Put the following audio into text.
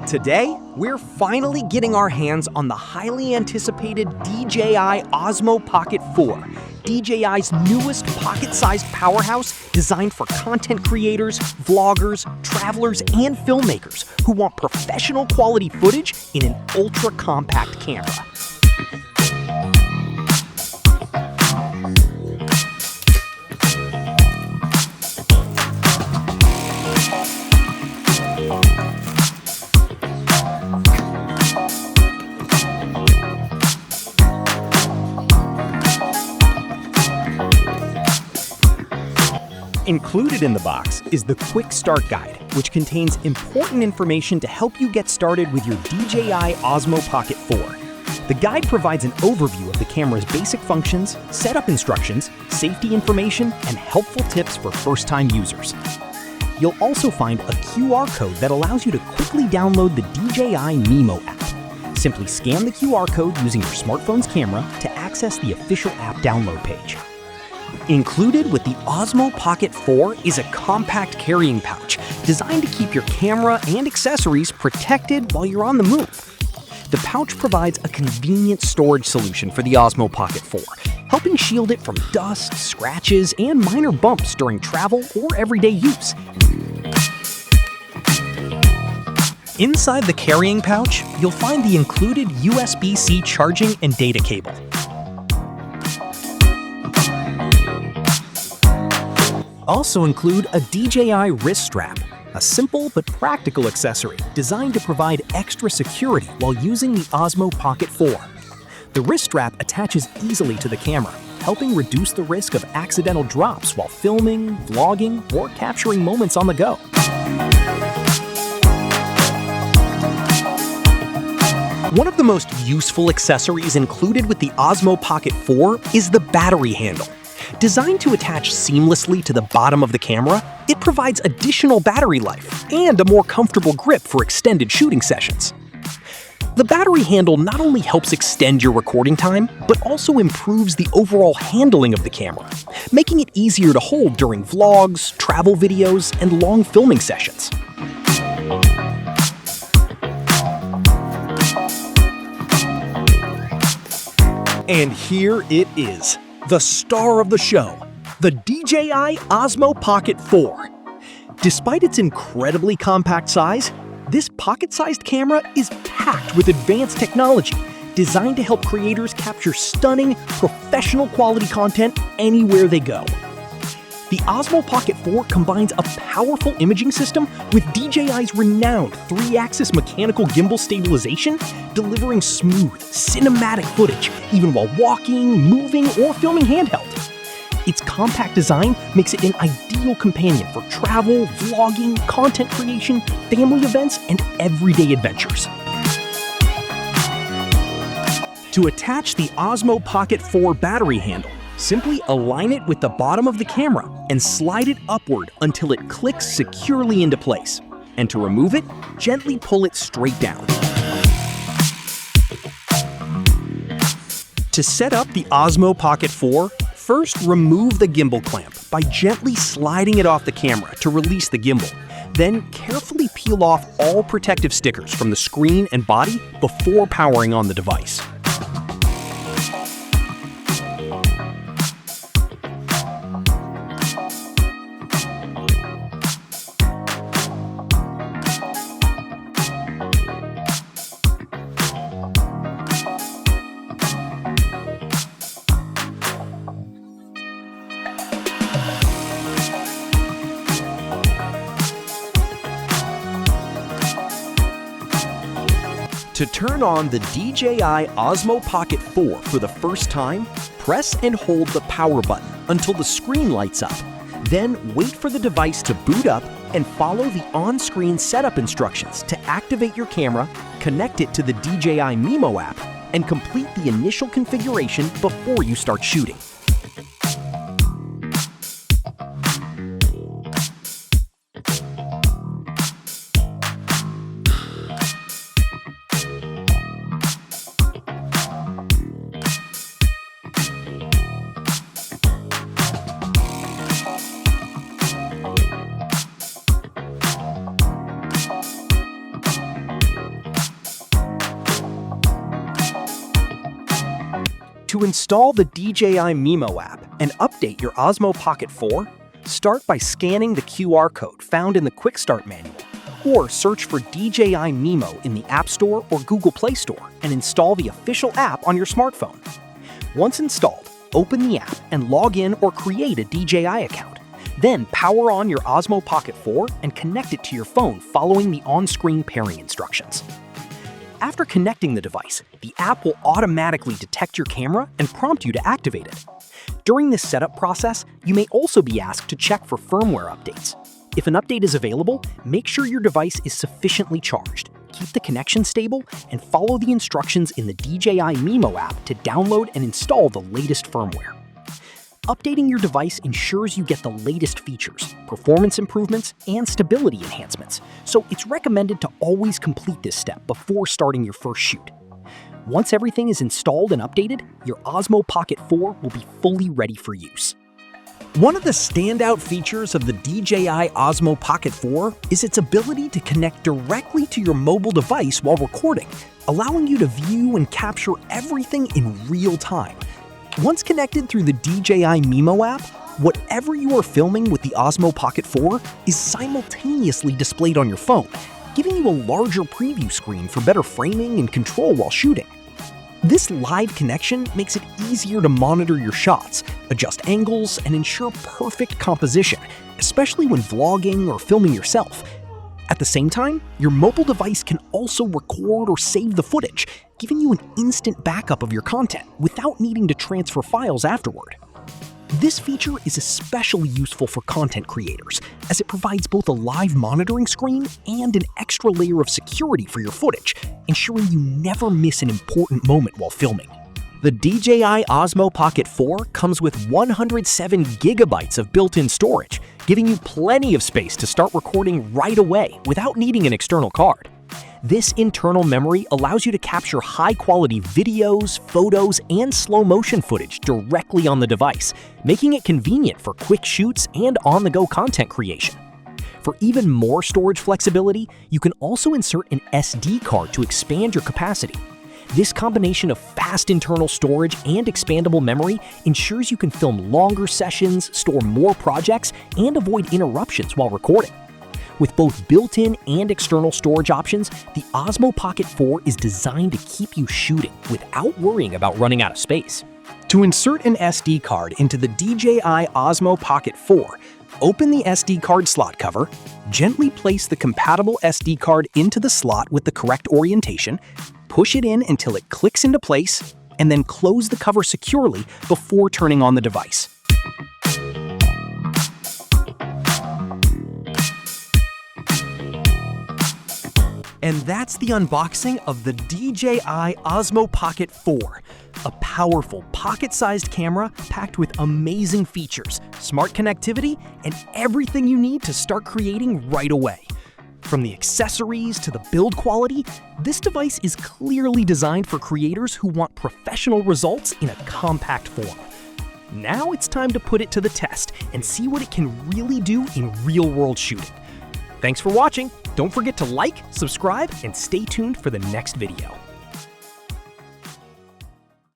Today, we're finally getting our hands on the highly anticipated DJI Osmo Pocket 4, DJI's newest pocket-sized powerhouse designed for content creators, vloggers, travelers, and filmmakers who want professional quality footage in an ultra-compact camera. Included in the box is the Quick Start Guide, which contains important information to help you get started with your DJI Osmo Pocket 4. The guide provides an overview of the camera's basic functions, setup instructions, safety information, and helpful tips for first-time users. You'll also find a QR code that allows you to quickly download the DJI Mimo app. Simply scan the QR code using your smartphone's camera to access the official app download page. Included with the Osmo Pocket 4 is a compact carrying pouch designed to keep your camera and accessories protected while you're on the move. The pouch provides a convenient storage solution for the Osmo Pocket 4, helping shield it from dust, scratches, and minor bumps during travel or everyday use. Inside the carrying pouch, you'll find the included USB-C charging and data cable. Also include a DJI wrist strap, a simple but practical accessory designed to provide extra security while using the Osmo Pocket 4. The wrist strap attaches easily to the camera, helping reduce the risk of accidental drops while filming, vlogging, or capturing moments on the go. One of the most useful accessories included with the Osmo Pocket 4 is the battery handle. Designed to attach seamlessly to the bottom of the camera, it provides additional battery life and a more comfortable grip for extended shooting sessions. The battery handle not only helps extend your recording time, but also improves the overall handling of the camera, making it easier to hold during vlogs, travel videos, and long filming sessions. And here it is. The star of the show, the DJI Osmo Pocket 4. Despite its incredibly compact size, this pocket-sized camera is packed with advanced technology designed to help creators capture stunning, professional-quality content anywhere they go. The Osmo Pocket 4 combines a powerful imaging system with DJI's renowned 3-axis mechanical gimbal stabilization, delivering smooth, cinematic footage even while walking, moving, or filming handheld. Its compact design makes it an ideal companion for travel, vlogging, content creation, family events, and everyday adventures. To attach the Osmo Pocket 4 battery handle, simply align it with the bottom of the camera and slide it upward until it clicks securely into place. And to remove it, gently pull it straight down. To set up the Osmo Pocket 4, first remove the gimbal clamp by gently sliding it off the camera to release the gimbal. Then carefully peel off all protective stickers from the screen and body before powering on the device. To turn on the DJI Osmo Pocket 4 for the first time, press and hold the power button until the screen lights up. Then wait for the device to boot up and follow the on-screen setup instructions to activate your camera, connect it to the DJI Mimo app, and complete the initial configuration before you start shooting. To install the DJI Mimo app and update your Osmo Pocket 4, start by scanning the QR code found in the Quick Start manual, or search for DJI Mimo in the App Store or Google Play Store and install the official app on your smartphone. Once installed, open the app and log in or create a DJI account. Then power on your Osmo Pocket 4 and connect it to your phone following the on-screen pairing instructions. After connecting the device, the app will automatically detect your camera and prompt you to activate it. During this setup process, you may also be asked to check for firmware updates. If an update is available, make sure your device is sufficiently charged, keep the connection stable, and follow the instructions in the DJI Mimo app to download and install the latest firmware. Updating your device ensures you get the latest features, performance improvements, and stability enhancements, so it's recommended to always complete this step before starting your first shoot. Once everything is installed and updated, your Osmo Pocket 4 will be fully ready for use. One of the standout features of the DJI Osmo Pocket 4 is its ability to connect directly to your mobile device while recording, allowing you to view and capture everything in real time. Once connected through the DJI Mimo app, whatever you are filming with the Osmo Pocket 4 is simultaneously displayed on your phone, giving you a larger preview screen for better framing and control while shooting. This live connection makes it easier to monitor your shots, adjust angles, and ensure perfect composition, especially when vlogging or filming yourself. At the same time, your mobile device can also record or save the footage, giving you an instant backup of your content without needing to transfer files afterward. This feature is especially useful for content creators, as it provides both a live monitoring screen and an extra layer of security for your footage, ensuring you never miss an important moment while filming. The DJI Osmo Pocket 4 comes with 107 gigabytes of built-in storage, giving you plenty of space to start recording right away without needing an external card. This internal memory allows you to capture high-quality videos, photos, and slow-motion footage directly on the device, making it convenient for quick shoots and on-the-go content creation. For even more storage flexibility, you can also insert an SD card to expand your capacity. This combination of fast internal storage and expandable memory ensures you can film longer sessions, store more projects, and avoid interruptions while recording. With both built-in and external storage options, the Osmo Pocket 4 is designed to keep you shooting without worrying about running out of space. To insert an SD card into the DJI Osmo Pocket 4, open the SD card slot cover, gently place the compatible SD card into the slot with the correct orientation, push it in until it clicks into place, and then close the cover securely before turning on the device. And that's the unboxing of the DJI Osmo Pocket 4, a powerful pocket-sized camera packed with amazing features, smart connectivity, and everything you need to start creating right away. From the accessories to the build quality, this device is clearly designed for creators who want professional results in a compact form. Now it's time to put it to the test and see what it can really do in real-world shooting. Thanks for watching. Don't forget to like, subscribe, and stay tuned for the next video.